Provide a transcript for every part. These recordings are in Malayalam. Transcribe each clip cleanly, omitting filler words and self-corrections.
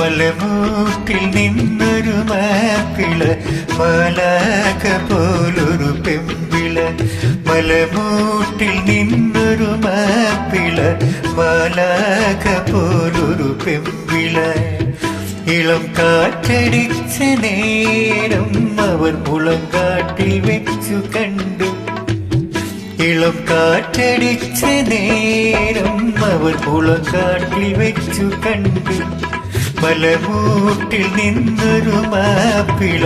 മലമൂട്ടിൽ നിന്നൊരു മാപ്പിള മാലാഖ പോലൊരു പെമ്പിള മലമൂട്ടിൽ നിന്നൊരു മാപ്പിള മാലാഖ പോലൊരു പെമ്പിള ഇളം കാറ്റടിച്ച നേരം അവർ മുളങ്കാട്ടിൽ വെച്ചു കണ്ടു ഇളം കാറ്റടിച്ച നേരം അവർ മുളങ്കാട്ടിൽ വെച്ചു കണ്ടു മലമൂട്ടിൽ നിന്നൊരു മാപ്പിള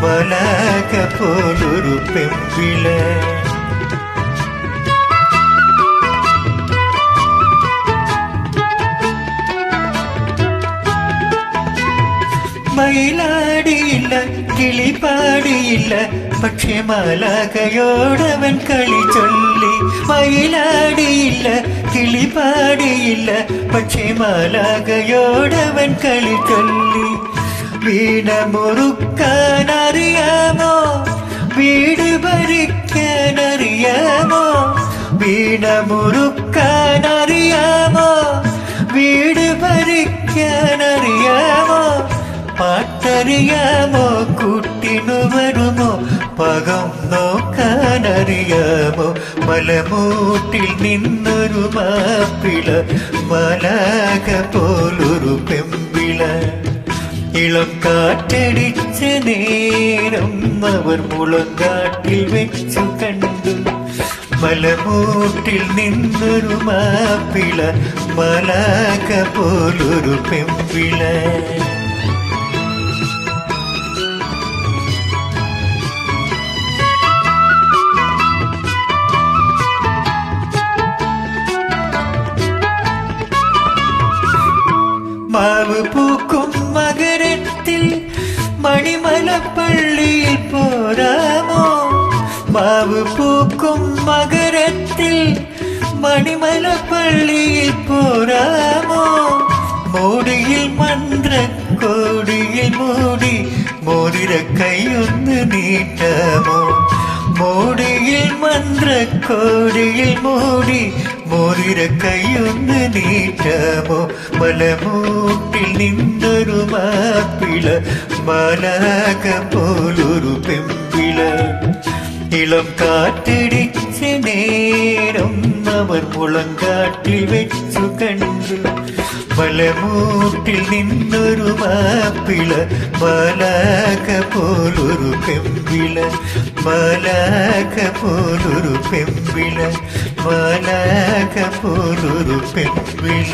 മാലാഖ പോലൊരു പെമ്പിള മയിലാടിയില്ല കിളിപാടിയില്ല പക്ഷെ മാലാഖയോടവൻ കളി ചൊല്ലി മയിലാടിയില്ല കിളിപാടിയില്ല പക്ഷെ മാലാഖയോടവൻ കളി ചൊല്ലി വീണ മുറുക്കാനറിയാമോ വീട് ഭരിക്കാനറിയാമോ വീണ മുറുക്കാനറിയാമോ വീട് ഭരിക്കാനറിയാമോ പാട്ടറിയാമോ കൂട്ടിനു വരുമോ പകം നോക്കാനറിയാമോ മലമൂട്ടിൽ നിന്നൊരു മാപ്പിള മാലാഖ പോലൊരു പെമ്പിള ഇളം കാറ്റടിച്ച നേരം അവർ മുളങ്കാട്ടിൽ വെച്ചു കണ്ടു മലമൂട്ടിൽ നിന്നൊരു മാപ്പിള മാലാഖ പോലൊരു പെമ്പിള മാവ് പൂക്കും മകരത്തിൽ മണിമലപ്പള്ളിയിൽ പോരാമോ മാവ് പൂക്കും മകരത്തിൽ മണിമലപ്പള്ളിയിൽ പോരാമോ മോടിയിൽ മന്ത്രക്കോടിയിൽ മൂടി മോതിര കൈയൊന്ന് നീട്ടാമോ മോടിയിൽ മന്ത്രക്കോടിയിൽ മൂടി മോതിര കൈയൊന്ന് നീട്ടാമോ മലമൂട്ടിൽ നിന്നൊരു മാപ്പിള മാലാഖ പോലൊരു പെമ്പിള ഇളം കാറ്റടിച്ച നേരം അവർ മുളങ്കാട്ടിൽ വെച്ചു കണ്ടു മലമൂട്ടിൽ നിന്നൊരു മാപ്പിള മാലാഖ പോലൊരു പെമ്പിള മാലാഖ പോലൊരു പെമ്പിള മാലാഖ പോലൊരു പെമ്പിള